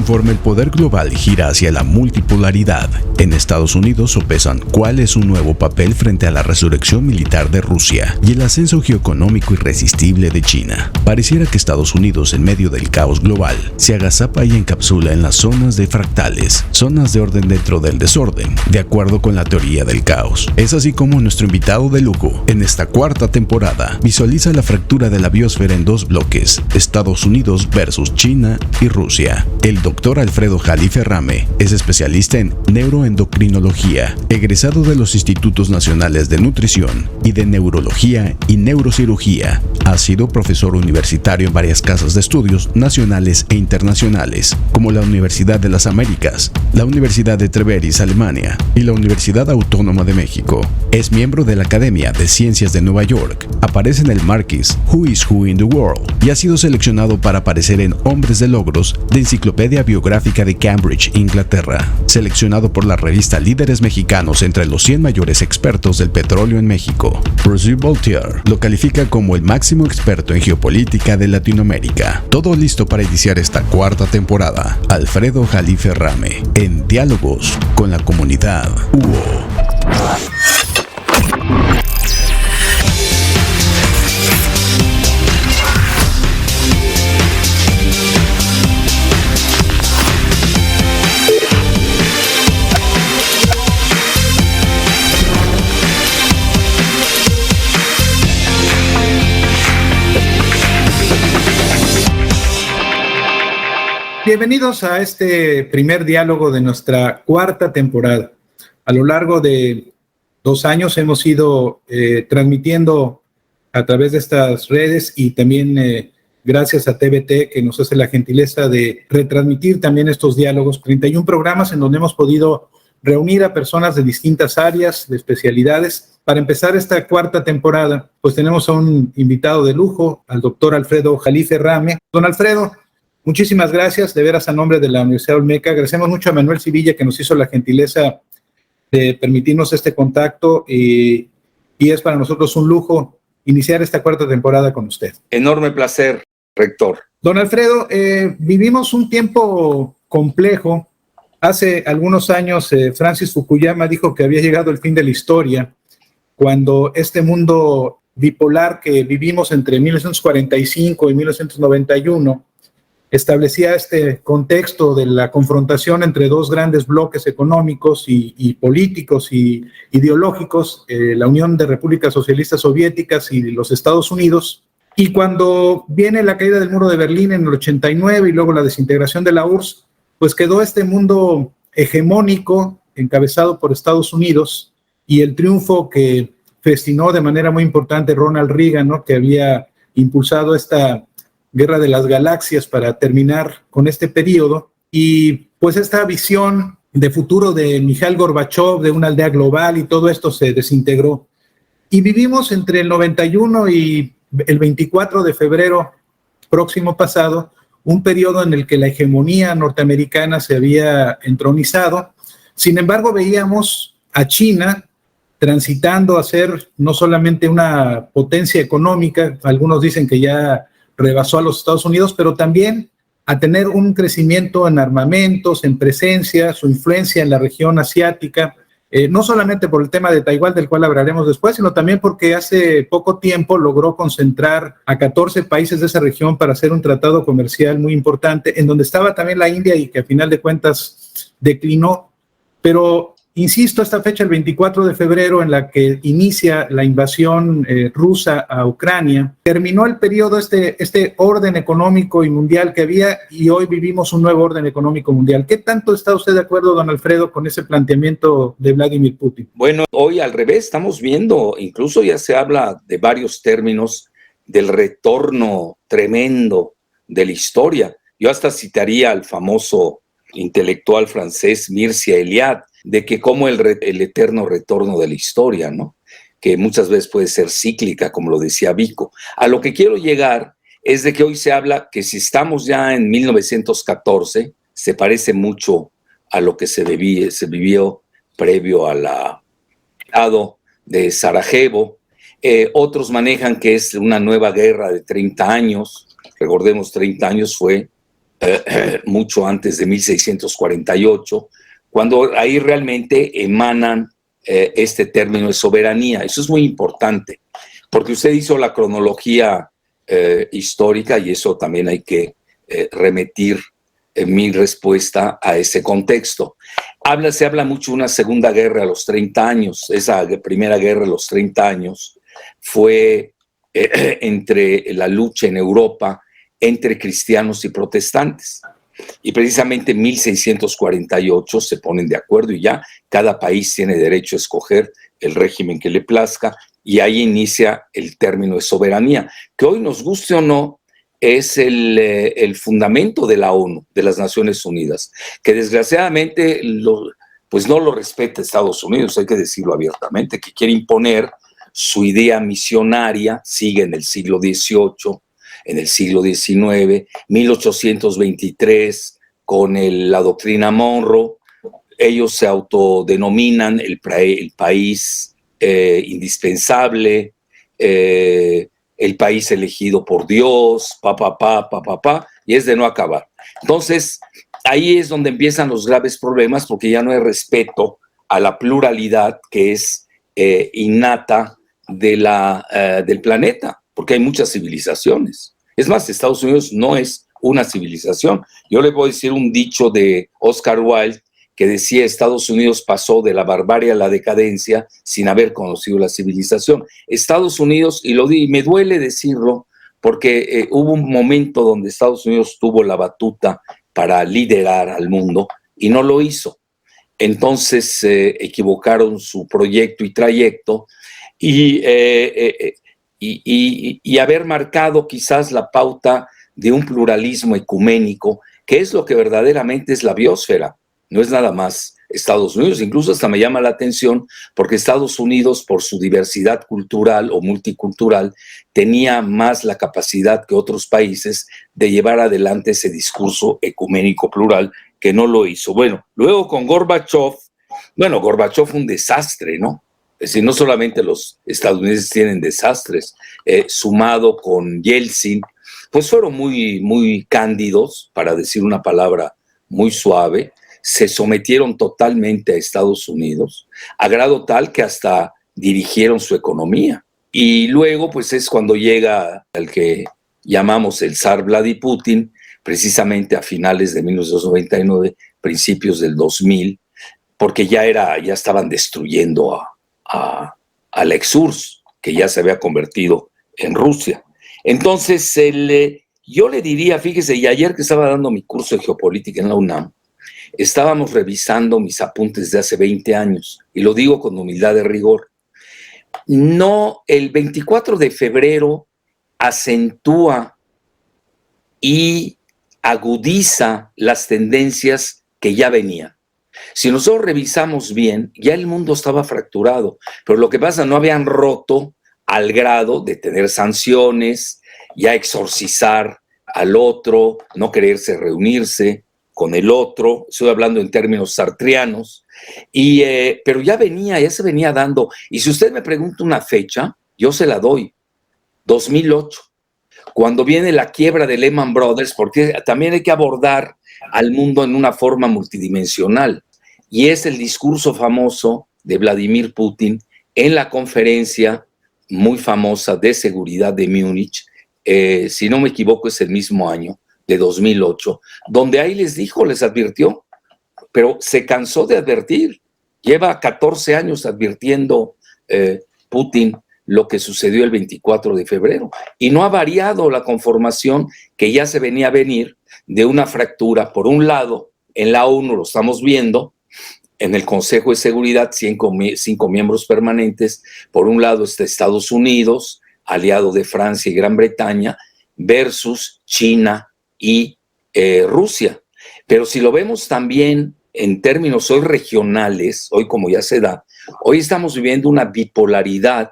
Conforme el poder global gira hacia la multipolaridad, en Estados Unidos sopesan cuál es su nuevo papel frente a la resurrección militar de Rusia y el ascenso geoeconómico irresistible de China. Pareciera que Estados Unidos, en medio del caos global, se agazapa y encapsula en las zonas de fractales, zonas de orden dentro del desorden, de acuerdo con la teoría del caos. Es así como nuestro invitado de lujo, en esta cuarta temporada, visualiza la fractura de la biosfera en dos bloques, Estados Unidos versus China y Rusia. El Dr. Alfredo Jalife Rame es especialista en neuroendocrinología, egresado de los Institutos Nacionales de Nutrición y de Neurología y Neurocirugía. Ha sido profesor universitario en varias casas de estudios nacionales e internacionales, como la Universidad de las Américas, la Universidad de Treveris, Alemania, y la Universidad Autónoma de México. Es miembro de la Academia de Ciencias de Nueva York, aparece en el Marquis Who is Who in the World y ha sido seleccionado para aparecer en Hombres de Logros de Enciclopedia Biográfica de Cambridge, Inglaterra, seleccionado por la revista Líderes Mexicanos entre los 100 mayores expertos del petróleo en México. Roger Voltaire lo califica como el máximo experto en geopolítica de Latinoamérica. Todo listo para iniciar esta cuarta temporada. Alfredo Jalife Rame, en Diálogos con la Comunidad UO. Bienvenidos a este primer diálogo de nuestra cuarta temporada. A lo largo de 2 años hemos ido transmitiendo a través de estas redes y también gracias a TVT, que nos hace la gentileza de retransmitir también estos diálogos, 31 programas en donde hemos podido reunir a personas de distintas áreas, de especialidades. Para empezar esta cuarta temporada, pues tenemos a un invitado de lujo, al doctor Alfredo Jalife Rame. Don Alfredo, muchísimas gracias, de veras, a nombre de la Universidad Olmeca. Agradecemos mucho a Manuel Civilla, que nos hizo la gentileza de permitirnos este contacto y es para nosotros un lujo iniciar esta cuarta temporada con usted. Enorme placer, rector. Don Alfredo, vivimos un tiempo complejo. Hace algunos años Francis Fukuyama dijo que había llegado el fin de la historia, cuando este mundo bipolar que vivimos entre 1945 y 1991 establecía este contexto de la confrontación entre dos grandes bloques económicos y políticos y ideológicos, la Unión de Repúblicas Socialistas Soviéticas y los Estados Unidos. Y cuando viene la caída del muro de Berlín en el 89 y luego la desintegración de la URSS, pues quedó este mundo hegemónico encabezado por Estados Unidos y el triunfo que festinó de manera muy importante Ronald Reagan, ¿no?, que había impulsado esta Guerra de las Galaxias para terminar con este periodo, y pues esta visión de futuro de Mikhail Gorbachev, de una aldea global, y todo esto se desintegró. Y vivimos entre el 91 y el 24 de febrero próximo pasado, un periodo en el que la hegemonía norteamericana se había entronizado. Sin embargo, veíamos a China transitando a ser no solamente una potencia económica, algunos dicen que ya rebasó a los Estados Unidos, pero también a tener un crecimiento en armamentos, en presencia, su influencia en la región asiática, no solamente por el tema de Taiwán, del cual hablaremos después, sino también porque hace poco tiempo logró concentrar a 14 países de esa región para hacer un tratado comercial muy importante, en donde estaba también la India y que a final de cuentas declinó. Pero insisto, esta fecha, el 24 de febrero, en la que inicia la invasión rusa a Ucrania, terminó el periodo, este orden económico y mundial que había, y hoy vivimos un nuevo orden económico mundial. ¿Qué tanto está usted de acuerdo, don Alfredo, con ese planteamiento de Vladimir Putin? Bueno, hoy al revés, estamos viendo, incluso ya se habla de varios términos del retorno tremendo de la historia. Yo hasta citaría al famoso intelectual francés Mircea Eliade, de que como el eterno retorno de la historia, ¿no?, que muchas veces puede ser cíclica, como lo decía Vico. A lo que quiero llegar es de que hoy se habla que si estamos ya en 1914, se parece mucho a lo que se vivió previo al atentado de Sarajevo. Otros manejan que es una nueva guerra de 30 años. Recordemos, 30 años fue mucho antes de 1648, cuando ahí realmente emanan este término de soberanía. Eso es muy importante, porque usted hizo la cronología histórica y eso también hay que remitir mi respuesta a ese contexto. Se habla mucho de una segunda guerra a los 30 años. Esa primera guerra a los 30 años fue entre la lucha en Europa entre cristianos y protestantes. Y precisamente en 1648 se ponen de acuerdo y ya cada país tiene derecho a escoger el régimen que le plazca, y ahí inicia el término de soberanía, que hoy, nos guste o no, es el fundamento de la ONU, de las Naciones Unidas, que desgraciadamente pues no lo respeta Estados Unidos, hay que decirlo abiertamente, que quiere imponer su idea misionaria, sigue en el siglo XVIII, en el siglo XIX, 1823, con la doctrina Monroe. Ellos se autodenominan el país indispensable, el país elegido por Dios, y es de no acabar. Entonces, ahí es donde empiezan los graves problemas, porque ya no hay respeto a la pluralidad que es innata del planeta, porque hay muchas civilizaciones. Es más, Estados Unidos no es una civilización. Yo le voy a decir un dicho de Oscar Wilde que decía: Estados Unidos pasó de la barbarie a la decadencia sin haber conocido la civilización. Estados Unidos, y me duele decirlo, porque hubo un momento donde Estados Unidos tuvo la batuta para liderar al mundo y no lo hizo. Entonces equivocaron su proyecto y trayecto, y haber marcado quizás la pauta de un pluralismo ecuménico, que es lo que verdaderamente es la biosfera, no es nada más Estados Unidos. Incluso hasta me llama la atención porque Estados Unidos, por su diversidad cultural o multicultural, tenía más la capacidad que otros países de llevar adelante ese discurso ecuménico plural, que no lo hizo. Bueno, luego con Gorbachev fue un desastre, ¿no? Es decir, no solamente los estadounidenses tienen desastres, sumado con Yeltsin, pues fueron muy, muy cándidos, para decir una palabra muy suave, se sometieron totalmente a Estados Unidos, a grado tal que hasta dirigieron su economía. Y luego, pues es cuando llega el que llamamos el zar Vladimir Putin, precisamente a finales de 1999, principios del 2000, porque ya estaban destruyendo a la URSS, que ya se había convertido en Rusia. Entonces, yo le diría, fíjese, y ayer que estaba dando mi curso de geopolítica en la UNAM, estábamos revisando mis apuntes de hace 20 años, y lo digo con humildad de rigor. No, el 24 de febrero acentúa y agudiza las tendencias que ya venían. Si nosotros revisamos bien, ya el mundo estaba fracturado, pero lo que pasa, no habían roto al grado de tener sanciones, ya exorcizar al otro, no quererse reunirse con el otro. Estoy hablando en términos sartrianos, pero ya se venía dando. Y si usted me pregunta una fecha, yo se la doy: 2008, cuando viene la quiebra de Lehman Brothers, porque también hay que abordar al mundo en una forma multidimensional. Y es el discurso famoso de Vladimir Putin en la conferencia muy famosa de seguridad de Múnich, si no me equivoco es el mismo año, de 2008, donde ahí les advirtió, pero se cansó de advertir. Lleva 14 años advirtiendo Putin lo que sucedió el 24 de febrero, y no ha variado la conformación que ya se venía a venir de una fractura. Por un lado, en la ONU lo estamos viendo, en el Consejo de Seguridad, 5 miembros permanentes. Por un lado está Estados Unidos, aliado de Francia y Gran Bretaña, versus China y Rusia. Pero si lo vemos también en términos hoy regionales, hoy como ya se da, hoy estamos viviendo una bipolaridad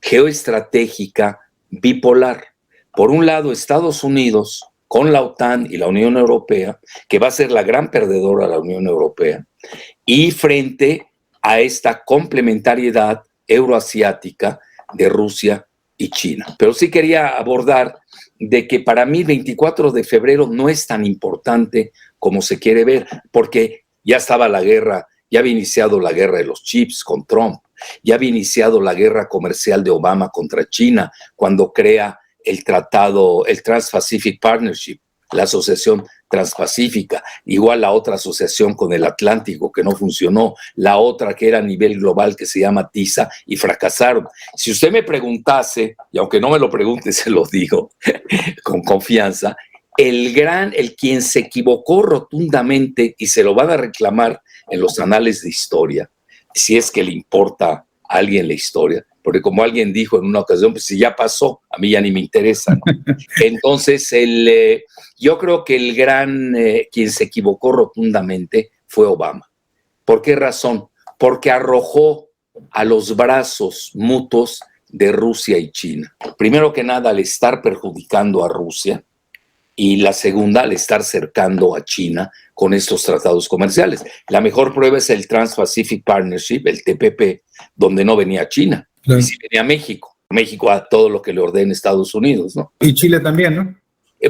geoestratégica bipolar. Por un lado, Estados Unidos con la OTAN y la Unión Europea, que va a ser la gran perdedora la Unión Europea, y frente a esta complementariedad euroasiática de Rusia y China. Pero sí quería abordar de que para mí el 24 de febrero no es tan importante como se quiere ver, porque ya estaba la guerra, ya había iniciado la guerra de los chips con Trump, ya había iniciado la guerra comercial de Obama contra China cuando crea el tratado, el Trans-Pacific Partnership, la asociación transpacífica, igual la otra asociación con el Atlántico que no funcionó, la otra que era a nivel global que se llama TISA y fracasaron. Si usted me preguntase, y aunque no me lo pregunte, se lo digo con confianza, el quien se equivocó rotundamente y se lo van a reclamar en los anales de historia, si es que le importa a alguien la historia, porque como alguien dijo en una ocasión, pues si ya pasó, a mí ya ni me interesa, ¿no? Entonces, yo creo que el quien se equivocó rotundamente fue Obama. ¿Por qué razón? Porque arrojó a los brazos mutuos de Rusia y China. Primero que nada, al estar perjudicando a Rusia, y la segunda, al estar cercando a China con estos tratados comerciales. La mejor prueba es el Trans-Pacific Partnership, el TPP, donde no venía China, claro. Y sí venía México. México a todo lo que le ordena Estados Unidos, ¿no? Y Chile también, ¿no?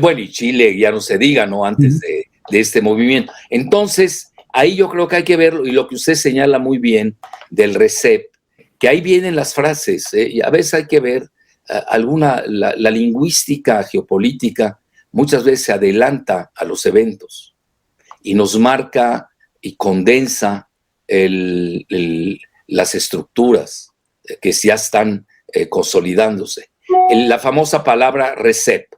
Bueno, y Chile ya no se diga, ¿no? Antes de este movimiento. Entonces, ahí yo creo que hay que verlo, y lo que usted señala muy bien del RCEP, que ahí vienen las frases, y a veces hay que ver la lingüística geopolítica muchas veces se adelanta a los eventos y nos marca y condensa las estructuras que ya están consolidándose. La famosa palabra RCEP.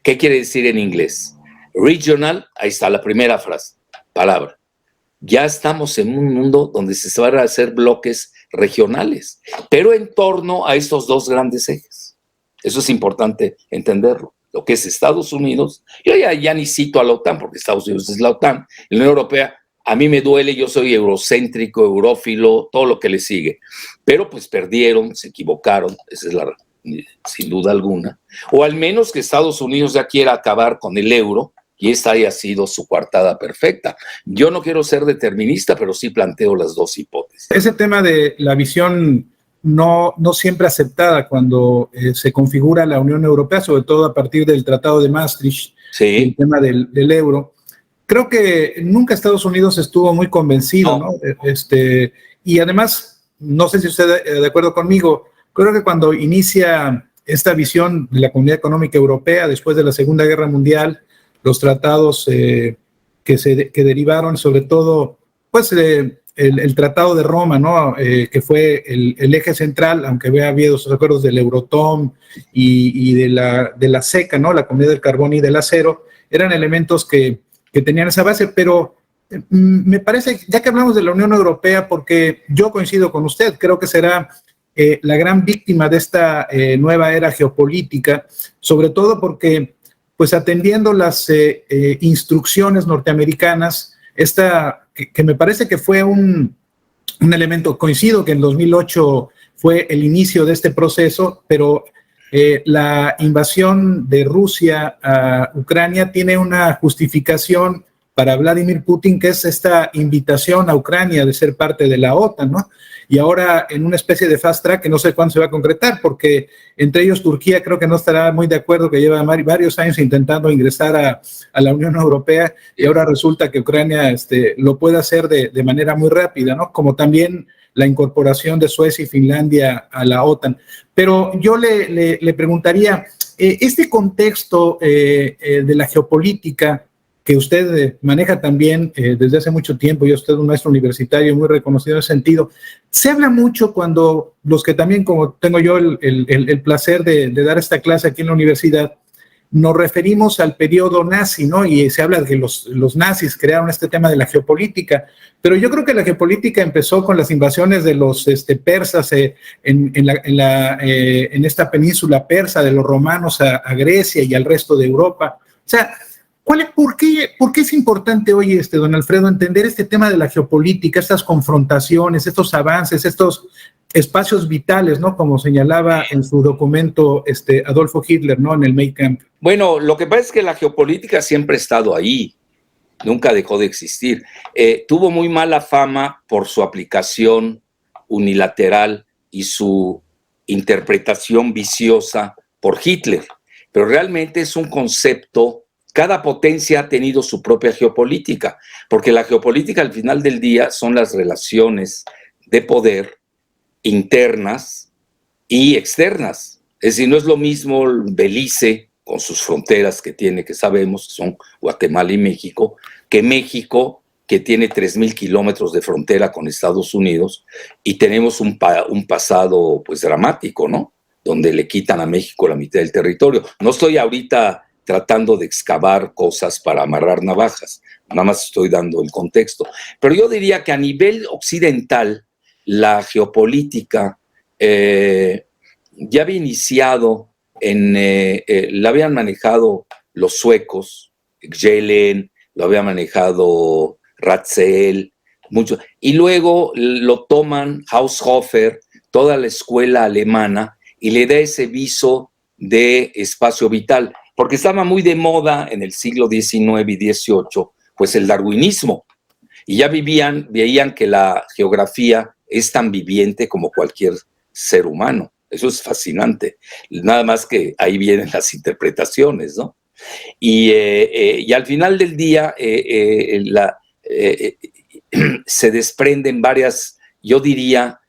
¿Qué quiere decir en inglés? Regional, ahí está la primera palabra. Ya estamos en un mundo donde se van a hacer bloques regionales, pero en torno a estos dos grandes ejes. Eso es importante entenderlo. Lo que es Estados Unidos, yo ya ni cito a la OTAN, porque Estados Unidos es la OTAN, la Unión Europea, a mí me duele, yo soy eurocéntrico, eurófilo, todo lo que le sigue, pero pues perdieron, se equivocaron, esa es sin duda alguna, o al menos que Estados Unidos ya quiera acabar con el euro, y esta haya sido su coartada perfecta. Yo no quiero ser determinista, pero sí planteo las dos hipótesis. Ese tema de la visión no siempre aceptada cuando se configura la Unión Europea, sobre todo a partir del Tratado de Maastricht, sí. El tema del euro. Creo que nunca Estados Unidos estuvo muy convencido, ¿no? Y además, no sé si usted de acuerdo conmigo, creo que cuando inicia esta visión de la Comunidad Económica Europea, después de la Segunda Guerra Mundial, los tratados que derivaron, sobre todo, pues, el Tratado de Roma, ¿no? Que fue el eje central, aunque había habido esos acuerdos del Euratom y de la CECA, ¿no? La Comunidad del Carbón y del Acero, eran elementos que tenían esa base, pero me parece, ya que hablamos de la Unión Europea, porque yo coincido con usted, creo que será la gran víctima de esta nueva era geopolítica, sobre todo porque, pues atendiendo las instrucciones norteamericanas, que me parece que fue un elemento, coincido que en 2008 fue el inicio de este proceso, pero la invasión de Rusia a Ucrania tiene una justificación para Vladimir Putin, que es esta invitación a Ucrania de ser parte de la OTAN, ¿no? Y ahora en una especie de fast track que no sé cuándo se va a concretar, porque entre ellos Turquía creo que no estará muy de acuerdo, que lleva varios años intentando ingresar a la Unión Europea, y ahora resulta que Ucrania lo puede hacer de manera muy rápida, ¿no? Como también la incorporación de Suecia y Finlandia a la OTAN. Pero yo le preguntaría, este contexto de la geopolítica que usted maneja también desde hace mucho tiempo, y usted es un maestro universitario muy reconocido en ese sentido, se habla mucho cuando los que también, como tengo yo el placer de dar esta clase aquí en la universidad, nos referimos al periodo nazi, ¿no? Y se habla de que los nazis crearon este tema de la geopolítica, pero yo creo que la geopolítica empezó con las invasiones de los persas en esta península persa, de los romanos a Grecia y al resto de Europa. O sea, ¿por qué es importante hoy, don Alfredo, entender este tema de la geopolítica, estas confrontaciones, estos avances, estos espacios vitales, ¿no? Como señalaba en su documento Adolfo Hitler, ¿no? En el Mein Kampf. Bueno, lo que pasa es que la geopolítica siempre ha estado ahí, nunca dejó de existir. Tuvo muy mala fama por su aplicación unilateral y su interpretación viciosa por Hitler. pero realmente es un concepto. Cada potencia ha tenido su propia geopolítica, porque la geopolítica al final del día son las relaciones de poder internas y externas. Es decir, no es lo mismo Belice, con sus fronteras que tiene, que sabemos, son Guatemala y México, que México, que tiene 3,000 kilómetros de frontera con Estados Unidos, y tenemos un pasado pues dramático, ¿no? Donde le quitan a México la mitad del territorio. No estoy ahorita tratando de excavar cosas para amarrar navajas, nada más estoy dando el contexto. Pero yo diría que a nivel occidental, la geopolítica ya había iniciado, la habían manejado los suecos, Gjellen, lo había manejado Ratzel, mucho, y luego lo toman Haushofer, toda la escuela alemana, y le da ese viso de espacio vital, porque estaba muy de moda en el siglo XIX y XVIII, pues el darwinismo, y ya veían que la geografía es tan viviente como cualquier ser humano. Eso es fascinante. Nada más que ahí vienen las interpretaciones, ¿no? Y al final del día se desprenden varias, yo diría,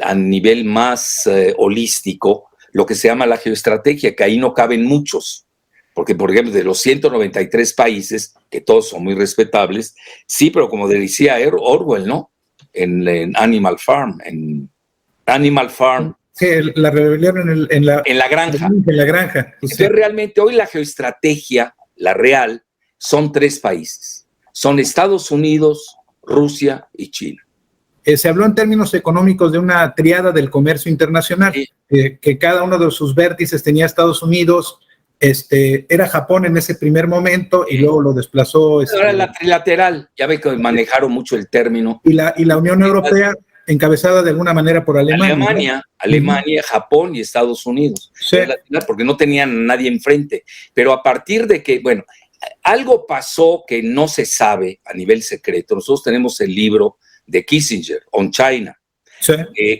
a nivel más holístico, lo que se llama la geoestrategia, que ahí no caben muchos. Porque, por ejemplo, de los 193 países, que todos son muy respetables, sí, pero como decía Orwell, ¿no? En Animal Farm, Sí, la rebelión en la granja. En la granja. Pues entonces, realmente hoy la geoestrategia, la real, son 3 países. Son Estados Unidos, Rusia y China. Se habló en términos económicos de una triada del comercio internacional, Sí. Que cada uno de sus vértices tenía Estados Unidos, era Japón en ese primer momento y luego lo desplazó. Ahora la trilateral, ya ve que manejaron mucho el término. Y la Unión Europea, encabezada de alguna manera por Alemania. Alemania, Japón y Estados Unidos. Sí. Porque no tenían a nadie enfrente. Pero a partir de que, bueno, algo pasó que no se sabe a nivel secreto. Nosotros tenemos el libro de Kissinger, On China, Sí.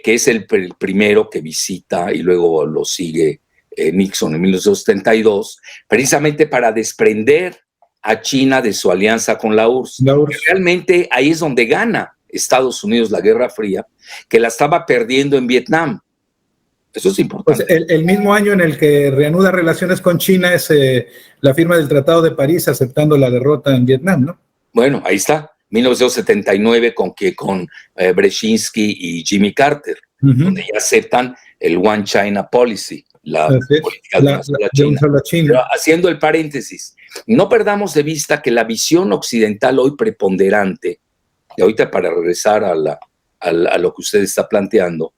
Que es el primero que visita y luego lo sigue Nixon en 1972, precisamente para desprender a China de su alianza con la URSS. Realmente ahí es donde gana Estados Unidos la Guerra Fría, que la estaba perdiendo en Vietnam. Eso es importante. Pues el mismo año en el que reanuda relaciones con China es la firma del Tratado de París aceptando la derrota en Vietnam, ¿no? Bueno, ahí está, 1979 con Brzezinski y Jimmy Carter, donde ya aceptan el One China Policy, la política de una sola China. Pero haciendo el paréntesis, no perdamos de vista que la visión occidental hoy preponderante, y ahorita para regresar a lo que usted está planteando,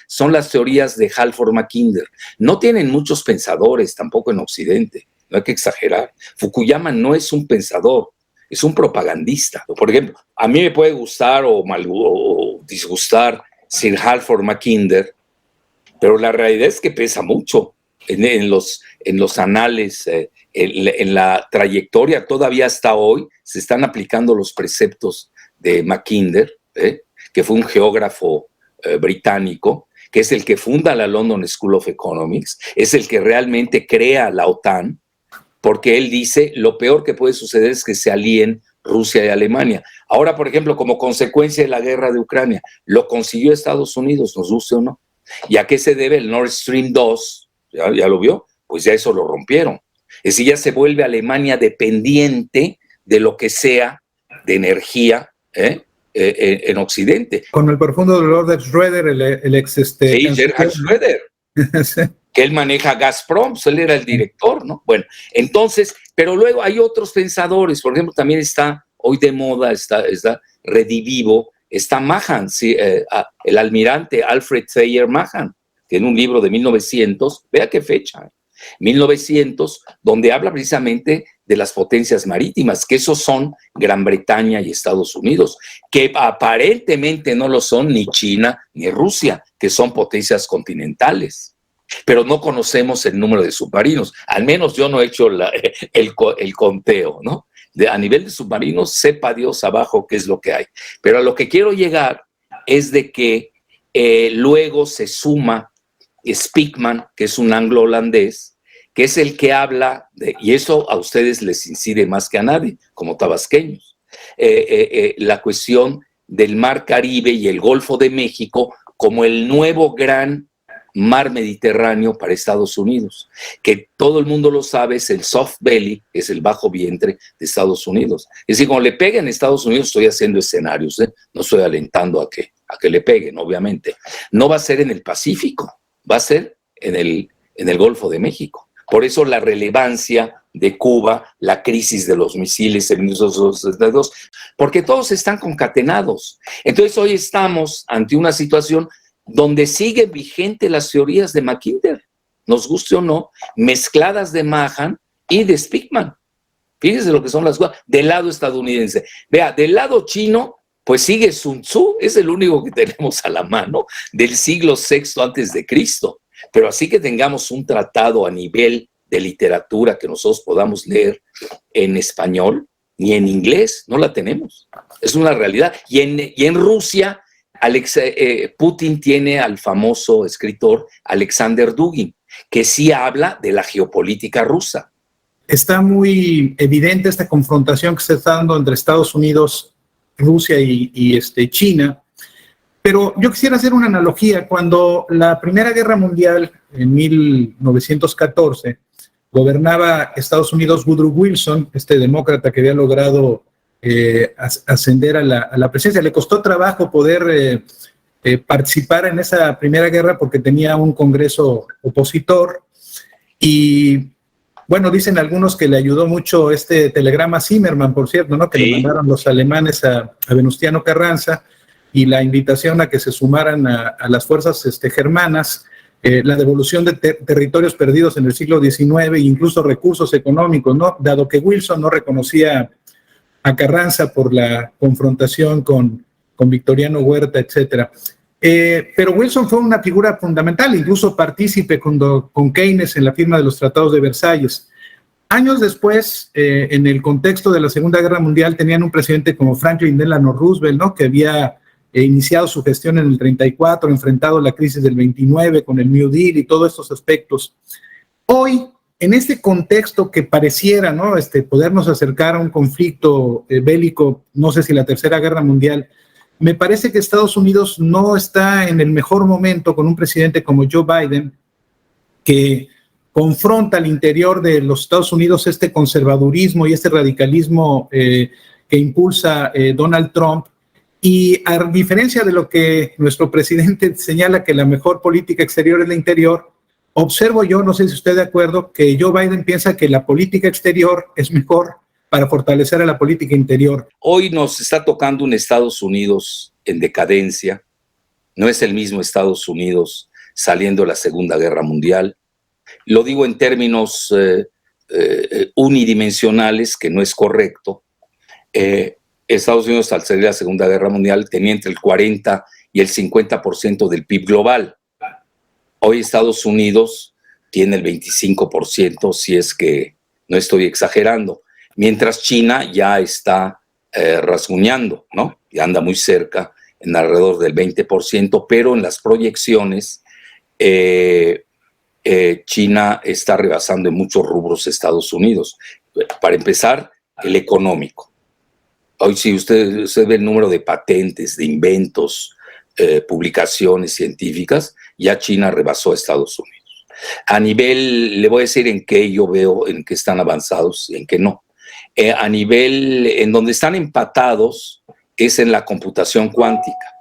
son las teorías de Halford Mackinder. No tienen muchos pensadores tampoco en Occidente, no hay que exagerar. Fukuyama no es un pensador, es un propagandista. Por ejemplo, a mí me puede gustar o disgustar Sir Halford Mackinder, pero la realidad es que pesa mucho en los anales, en la trayectoria. Todavía hasta hoy se están aplicando los preceptos de Mackinder, que fue un geógrafo británico, que es el que funda la London School of Economics, es el que realmente crea la OTAN, porque él dice, lo peor que puede suceder es que se alíen Rusia y Alemania. Ahora, por ejemplo, como consecuencia de la guerra de Ucrania, lo consiguió Estados Unidos, nos guste o no. ¿Y a qué se debe el Nord Stream 2? ¿Ya lo vio? Pues ya eso lo rompieron. Es decir, ya se vuelve Alemania dependiente de lo que sea de energía, en Occidente. Con el profundo dolor de Schröder, el ex... Sí, Gerhard Schröder. Sí. Que él maneja Gazprom, pues él era el director, ¿no? Bueno, entonces, pero luego hay otros pensadores, por ejemplo, también está hoy de moda, está redivivo, está Mahan, sí, el almirante Alfred Thayer Mahan, que en un libro de 1900, vea qué fecha, 1900, donde habla precisamente de las potencias marítimas, que esos son Gran Bretaña y Estados Unidos, que aparentemente no lo son ni China ni Rusia, que son potencias continentales. Pero no conocemos el número de submarinos. Al menos yo no he hecho el conteo, ¿no? A nivel de submarinos, sepa Dios abajo qué es lo que hay. Pero a lo que quiero llegar es de que luego se suma Speakman, que es un anglo-holandés, que es el que habla, y eso a ustedes les incide más que a nadie, como tabasqueños, la cuestión del Mar Caribe y el Golfo de México como el nuevo gran mar Mediterráneo para Estados Unidos, que todo el mundo lo sabe, es el soft belly, es el bajo vientre de Estados Unidos. Es decir, cuando le peguen a Estados Unidos, estoy haciendo escenarios, no estoy alentando a que le peguen, obviamente. No va a ser en el Pacífico, va a ser en el Golfo de México. Por eso la relevancia de Cuba, la crisis de los misiles en 1962, porque todos están concatenados. Entonces hoy estamos ante una situación donde siguen vigentes las teorías de Mackinder, nos guste o no, mezcladas de Mahan y de Speakman. Fíjense lo que son las cosas del lado estadounidense. Vea, del lado chino, pues sigue Sun Tzu, es el único que tenemos a la mano, del siglo VI antes de Cristo. Pero así que tengamos un tratado a nivel de literatura que nosotros podamos leer en español, ni en inglés, no la tenemos. Es una realidad. Y en Rusia, Putin tiene al famoso escritor Alexander Dugin, que sí habla de la geopolítica rusa. Está muy evidente esta confrontación que se está dando entre Estados Unidos, Rusia y China. Pero yo quisiera hacer una analogía. Cuando la Primera Guerra Mundial, en 1914, gobernaba Estados Unidos Woodrow Wilson, este demócrata que había logrado ascender a la presidencia. Le costó trabajo poder participar en esa Primera Guerra porque tenía un Congreso opositor. Y bueno, dicen algunos que le ayudó mucho este telegrama a Zimmerman, por cierto, ¿no? Que sí, le mandaron los alemanes a Venustiano Carranza, y la invitación a que se sumaran a las fuerzas germanas, la devolución de territorios perdidos en el siglo XIX e incluso recursos económicos, ¿no? Dado que Wilson no reconocía a Carranza por la confrontación con Victoriano Huerta, etcétera. Pero Wilson fue una figura fundamental, incluso partícipe con Keynes en la firma de los tratados de Versalles. Años después, en el contexto de la Segunda Guerra Mundial, tenían un presidente como Franklin Delano Roosevelt, ¿no? Que había iniciado su gestión en el 34, enfrentado la crisis del 29 con el New Deal y todos estos aspectos. Hoy, en este contexto que pareciera, ¿no? Podernos acercar a un conflicto bélico, no sé si la Tercera Guerra Mundial, me parece que Estados Unidos no está en el mejor momento con un presidente como Joe Biden, que confronta al interior de los Estados Unidos este conservadurismo y este radicalismo que impulsa Donald Trump. Y a diferencia de lo que nuestro presidente señala que la mejor política exterior es la interior, observo yo, no sé si usted de acuerdo, que Joe Biden piensa que la política exterior es mejor para fortalecer a la política interior. Hoy nos está tocando un Estados Unidos en decadencia, no es el mismo Estados Unidos saliendo de la Segunda Guerra Mundial. Lo digo en términos unidimensionales, que no es correcto. Estados Unidos, al salir de la Segunda Guerra Mundial, tenía entre el 40 y el 50% del PIB global. Hoy Estados Unidos tiene el 25%, si es que no estoy exagerando, mientras China ya está rasguñando, ¿no? Y anda muy cerca, en alrededor del 20%, pero en las proyecciones China está rebasando en muchos rubros a Estados Unidos. Para empezar, el económico. Hoy si usted ve el número de patentes, de inventos, publicaciones científicas, ya China rebasó a Estados Unidos. A nivel, le voy a decir en qué yo veo, en qué están avanzados y en qué no. A nivel, en donde están empatados, es en la computación cuántica.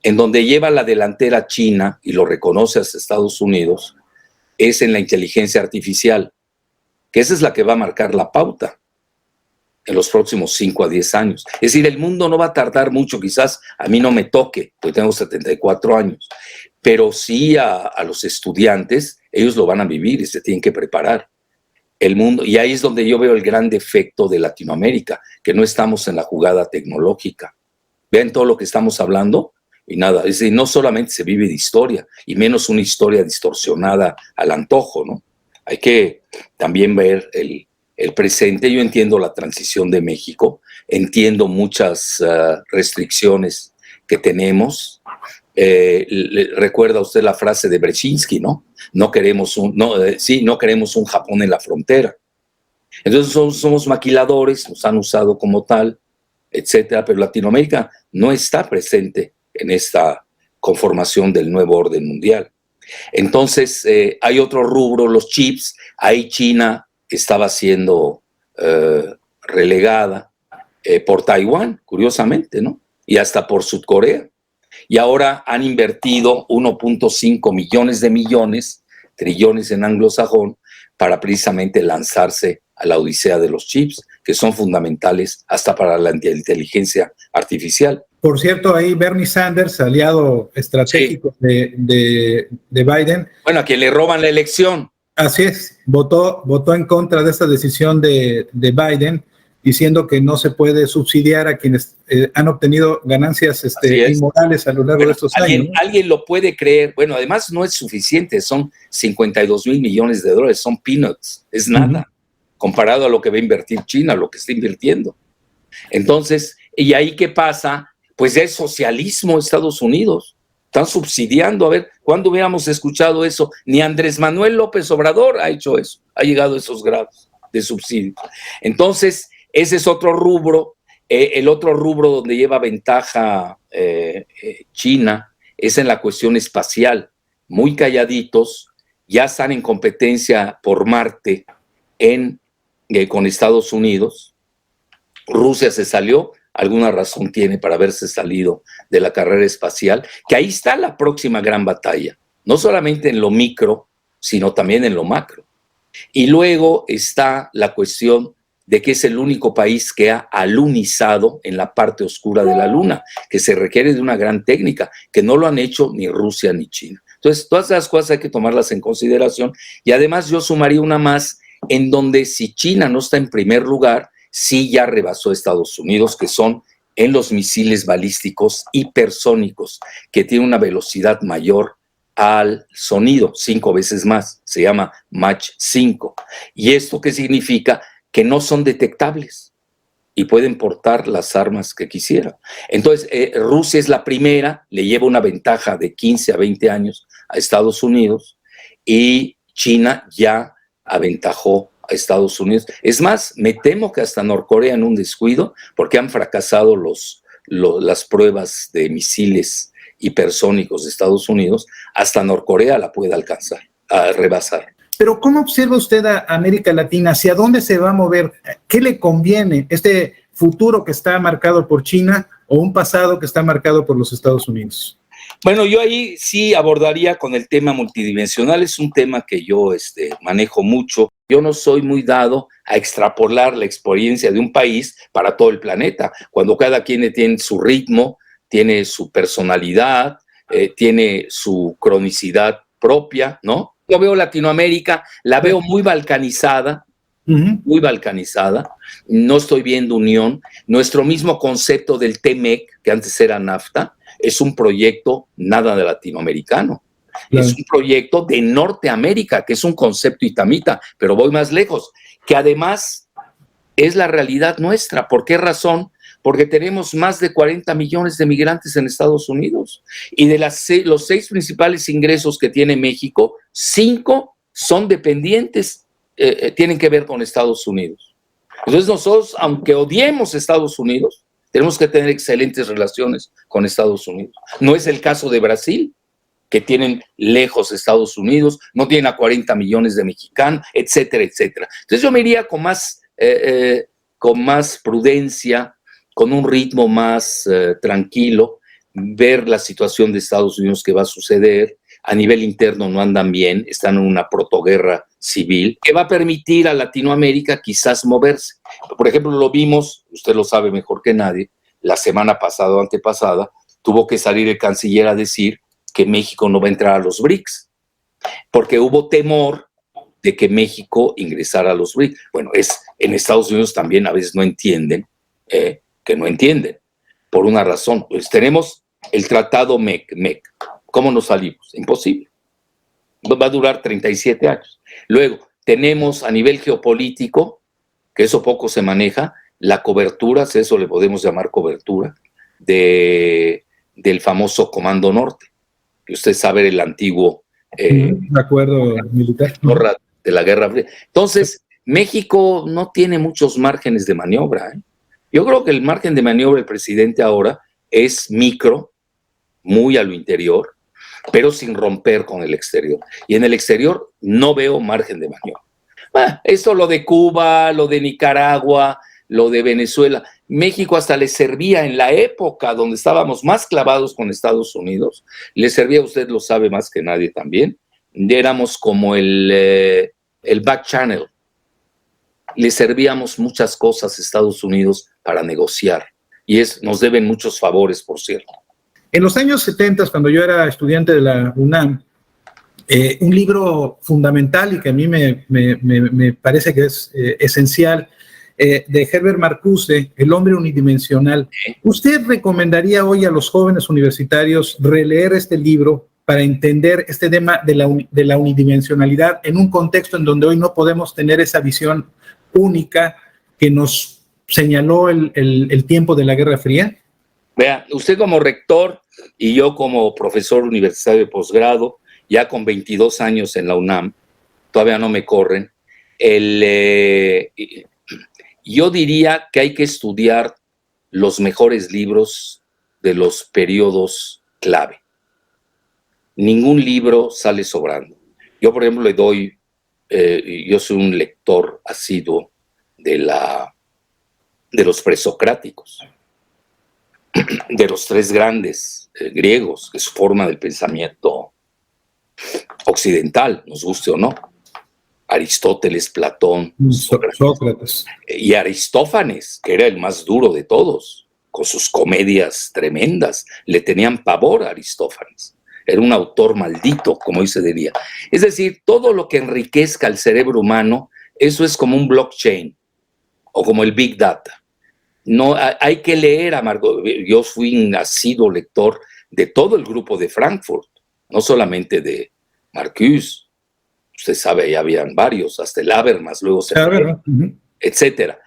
En donde lleva la delantera China, y lo reconoce hasta Estados Unidos, es en la inteligencia artificial, que esa es la que va a marcar la pauta en los próximos 5 a 10 años. Es decir, el mundo no va a tardar mucho, quizás a mí no me toque, porque tengo 74 años, pero sí a los estudiantes, ellos lo van a vivir y se tienen que preparar. El mundo, y ahí es donde yo veo el gran defecto de Latinoamérica, que no estamos en la jugada tecnológica. Vean todo lo que estamos hablando y nada, es decir, no solamente se vive de historia, y menos una historia distorsionada al antojo, ¿no? Hay que también ver el presente. Yo entiendo la transición de México, entiendo muchas restricciones que tenemos, Recuerda usted la frase de Brzezinski, ¿no? No queremos un Japón en la frontera. Entonces somos maquiladores, nos han usado como tal, etcétera, pero Latinoamérica no está presente en esta conformación del nuevo orden mundial. Entonces, hay otro rubro, los chips. Ahí China estaba siendo relegada por Taiwán, curiosamente, ¿no? Y hasta por Sudcorea. Y ahora han invertido 1.5 millones, trillones en anglosajón, para precisamente lanzarse a la odisea de los chips, que son fundamentales hasta para la inteligencia artificial. Por cierto, ahí Bernie Sanders, aliado estratégico de Biden. Bueno, a quien le roban la elección. Así es, votó en contra de esta decisión de Biden, diciendo que no se puede subsidiar a quienes han obtenido ganancias inmorales a lo largo de estos años, ¿no? Alguien lo puede creer. Bueno, además no es suficiente, son 52 mil millones de dólares, son peanuts, es nada, comparado a lo que va a invertir China, lo que está invirtiendo. Entonces, ¿y ahí qué pasa? Pues ya es socialismo Estados Unidos. Están subsidiando. A ver, ¿cuándo hubiéramos escuchado eso? Ni Andrés Manuel López Obrador ha hecho eso, ha llegado a esos grados de subsidio. Entonces, ese es otro rubro. El otro rubro donde lleva ventaja China es en la cuestión espacial. Muy calladitos, ya están en competencia por Marte con Estados Unidos. Rusia se salió, alguna razón tiene para haberse salido de la carrera espacial, que ahí está la próxima gran batalla, no solamente en lo micro, sino también en lo macro. Y luego está la cuestión de que es el único país que ha alunizado en la parte oscura de la Luna, que se requiere de una gran técnica, que no lo han hecho ni Rusia ni China. Entonces, todas esas cosas hay que tomarlas en consideración. Y además yo sumaría una más, en donde si China no está en primer lugar, sí ya rebasó a Estados Unidos, que son en los misiles balísticos hipersónicos, que tienen una velocidad mayor al sonido, 5 veces más, se llama Mach 5. ¿Y esto qué significa? Que no son detectables y pueden portar las armas que quisieran. Entonces, Rusia es la primera, le lleva una ventaja de 15 a 20 años a Estados Unidos, y China ya aventajó a Estados Unidos. Es más, me temo que hasta Norcorea en un descuido, porque han fracasado las pruebas de misiles hipersónicos de Estados Unidos, hasta Norcorea la puede alcanzar, a rebasar. Pero ¿cómo observa usted a América Latina? ¿Hacia dónde se va a mover? ¿Qué le conviene? ¿Este futuro que está marcado por China o un pasado que está marcado por los Estados Unidos? Bueno, yo ahí sí abordaría con el tema multidimensional. Es un tema que yo manejo mucho. Yo no soy muy dado a extrapolar la experiencia de un país para todo el planeta, cuando cada quien tiene su ritmo, tiene su personalidad, tiene su cronicidad propia, ¿no? Yo veo Latinoamérica, la veo muy balcanizada, muy balcanizada. No estoy viendo unión. Nuestro mismo concepto del TMEC, que antes era NAFTA, es un proyecto nada de latinoamericano. Claro. Es un proyecto de Norteamérica, que es un concepto itamita, pero voy más lejos, que además es la realidad nuestra. ¿Por qué razón? Porque tenemos más de 40 millones de migrantes en Estados Unidos, y de los 6 principales ingresos que tiene México, 5 son dependientes, tienen que ver con Estados Unidos. Entonces nosotros, aunque odiemos Estados Unidos, tenemos que tener excelentes relaciones con Estados Unidos. No es el caso de Brasil, que tienen lejos Estados Unidos, no tienen a 40 millones de mexicanos, etcétera, etcétera. Entonces yo me iría con más prudencia, con un ritmo más tranquilo, ver la situación de Estados Unidos que va a suceder. A nivel interno no andan bien, están en una protoguerra civil, que va a permitir a Latinoamérica quizás moverse. Por ejemplo, lo vimos, usted lo sabe mejor que nadie, la semana pasada o antepasada, tuvo que salir el canciller a decir que México no va a entrar a los BRICS, porque hubo temor de que México ingresara a los BRICS. Bueno, en Estados Unidos también a veces no entienden, que no entienden, por una razón. Pues tenemos el tratado MEC. ¿Cómo nos salimos? Imposible. Va a durar 37 años. Luego, tenemos a nivel geopolítico, que eso poco se maneja, la cobertura, si eso le podemos llamar cobertura, del famoso Comando Norte. que usted sabe el antiguo acuerdo militar de la Guerra Fría. Entonces, México no tiene muchos márgenes de maniobra. Yo creo que el margen de maniobra del presidente ahora es micro, muy a lo interior, pero sin romper con el exterior. Y en el exterior no veo margen de maniobra. Esto lo de Cuba, lo de Nicaragua, lo de Venezuela. México hasta le servía en la época donde estábamos más clavados con Estados Unidos, le servía, usted lo sabe más que nadie también, éramos como el back channel. Le servíamos muchas cosas a Estados Unidos para negociar. Y nos deben muchos favores, por cierto. En los años 70, cuando yo era estudiante de la UNAM, un libro fundamental y que a mí me parece que es esencial, de Herbert Marcuse, El hombre unidimensional. ¿Usted recomendaría hoy a los jóvenes universitarios releer este libro para entender este tema de la unidimensionalidad en un contexto en donde hoy no podemos tener esa visión única que nos señaló el tiempo de la Guerra Fría? Vea, usted como rector y yo como profesor universitario de posgrado, ya con 22 años en la UNAM, todavía no me corren, yo diría que hay que estudiar los mejores libros de los periodos clave. Ningún libro sale sobrando. Yo, por ejemplo, yo soy un lector asiduo de los presocráticos, de los tres grandes griegos, que es forma del pensamiento occidental, nos guste o no. Aristóteles, Platón, Sócrates. Y Aristófanes, que era el más duro de todos, con sus comedias tremendas. Le tenían pavor a Aristófanes. Era un autor maldito, como hoy se diría. Es decir, todo lo que enriquezca el cerebro humano, eso es como un blockchain o como el Big Data. No, hay que leer a Margot. Yo fui un asiduo lector de todo el grupo de Frankfurt, no solamente de Marcuse. Usted sabe, ya habían varios, hasta el Habermas, luego se fue, etcétera.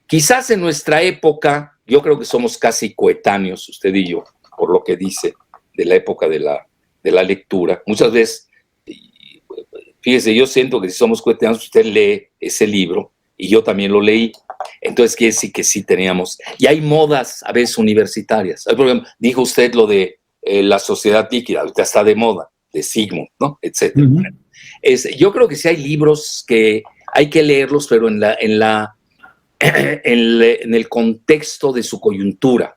Quizás en nuestra época, yo creo que somos casi coetáneos, usted y yo, por lo que dice de la época de la lectura. Muchas veces, fíjese, yo siento que si somos coetáneos, usted lee ese libro y yo también lo leí. Entonces quiere decir que sí teníamos. Y hay modas a veces universitarias. Por ejemplo, dijo usted lo de la sociedad líquida, ahorita está de moda, de Sigmund, ¿no? Etcétera. Yo creo que sí hay libros que hay que leerlos, pero en el contexto de su coyuntura.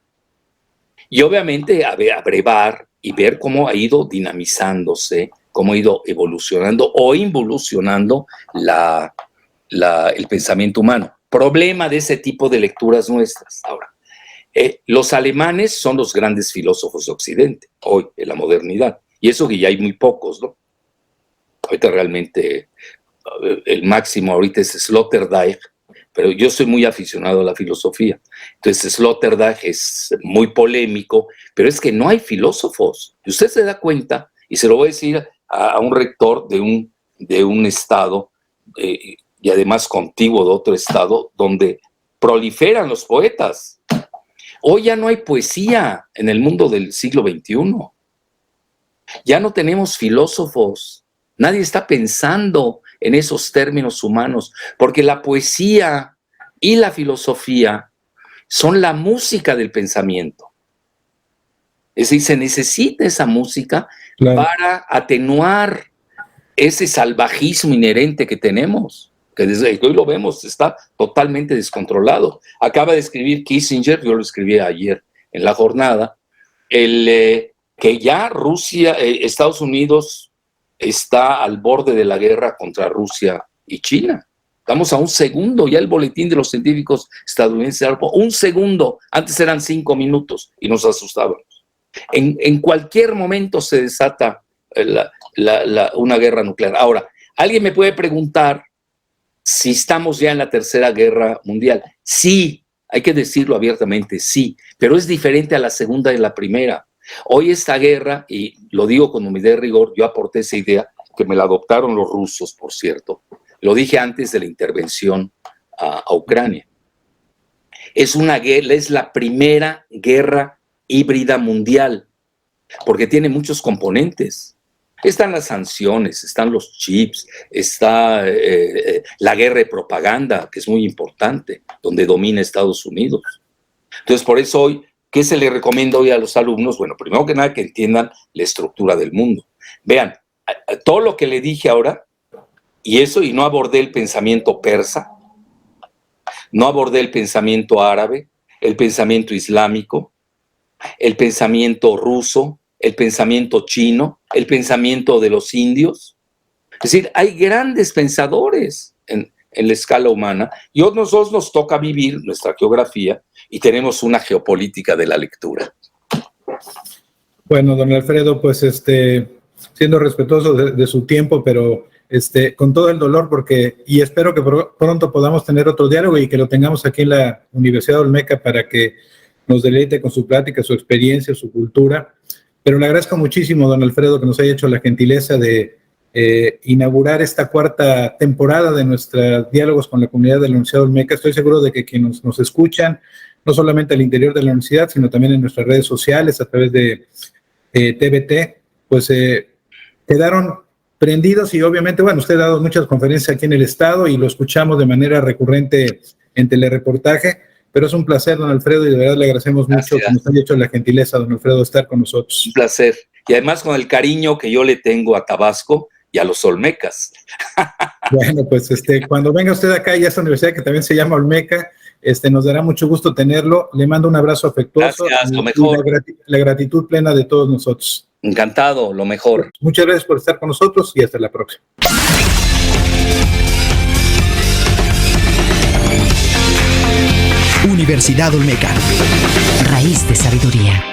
Y obviamente abrevar y ver cómo ha ido dinamizándose, cómo ha ido evolucionando o involucionando el pensamiento humano. Problema de ese tipo de lecturas nuestras. Ahora, los alemanes son los grandes filósofos de Occidente, hoy, en la modernidad. Y eso que ya hay muy pocos, ¿no? Ahorita realmente el máximo ahorita es Sloterdijk, pero yo soy muy aficionado a la filosofía. Entonces Sloterdijk es muy polémico, pero es que no hay filósofos. Y usted se da cuenta, y se lo voy a decir a un rector de un estado, y además contiguo de otro estado, donde proliferan los poetas. Hoy ya no hay poesía en el mundo del siglo XXI. Ya no tenemos filósofos. Nadie está pensando en esos términos humanos, porque la poesía y la filosofía son la música del pensamiento. Es decir, se necesita esa música para atenuar ese salvajismo inherente que tenemos, que desde hoy lo vemos, está totalmente descontrolado. Acaba de escribir Kissinger, yo lo escribí ayer en la jornada, que ya Estados Unidos está al borde de la guerra contra Rusia y China. Estamos a un segundo, ya el boletín de los científicos estadounidenses, un segundo, antes eran 5 minutos y nos asustábamos. En cualquier momento se desata una guerra nuclear. Ahora, alguien me puede preguntar si estamos ya en la Tercera Guerra Mundial. Sí, hay que decirlo abiertamente, sí, pero es diferente a la Segunda y la Primera. Hoy esta guerra, y lo digo con humildad y rigor, yo aporté esa idea, que me la adoptaron los rusos, por cierto, lo dije antes de la intervención a Ucrania. Es la primera guerra híbrida mundial. porque tiene muchos componentes. Están las sanciones, están los chips, está la guerra de propaganda, que es muy importante, donde domina Estados Unidos. Entonces, por eso hoy, ¿qué se le recomienda hoy a los alumnos? Bueno, primero que nada, que entiendan la estructura del mundo. Vean, todo lo que le dije ahora, y no abordé el pensamiento persa, no abordé el pensamiento árabe, el pensamiento islámico, el pensamiento ruso, el pensamiento chino, el pensamiento de los indios. Es decir, hay grandes pensadores en la escala humana, y a nosotros nos toca vivir nuestra geografía y tenemos una geopolítica de la lectura. Bueno, don Alfredo, pues siendo respetuoso de su tiempo, pero con todo el dolor, y espero que pronto podamos tener otro diálogo y que lo tengamos aquí en la Universidad Olmeca para que nos deleite con su plática, su experiencia, su cultura. Pero le agradezco muchísimo, don Alfredo, que nos haya hecho la gentileza de inaugurar esta 4ª temporada de nuestros diálogos con la comunidad de la Universidad Olmeca. Estoy seguro de que quienes nos escuchan, no solamente al interior de la universidad, sino también en nuestras redes sociales, a través de TVT, pues quedaron prendidos y obviamente, bueno, usted ha dado muchas conferencias aquí en el estado y lo escuchamos de manera recurrente en telereportaje, pero es un placer, don Alfredo, y de verdad le agradecemos mucho que nos haya hecho la gentileza, don Alfredo, de estar con nosotros. Un placer. Y además con el cariño que yo le tengo a Tabasco y a los olmecas. Bueno, pues cuando venga usted acá y a esta universidad que también se llama Olmeca, nos dará mucho gusto tenerlo. Le mando un abrazo afectuoso. Gracias, lo mejor. La gratitud plena de todos nosotros. Encantado, lo mejor. Muchas gracias por estar con nosotros y hasta la próxima. Universidad Olmeca. Raíz de sabiduría.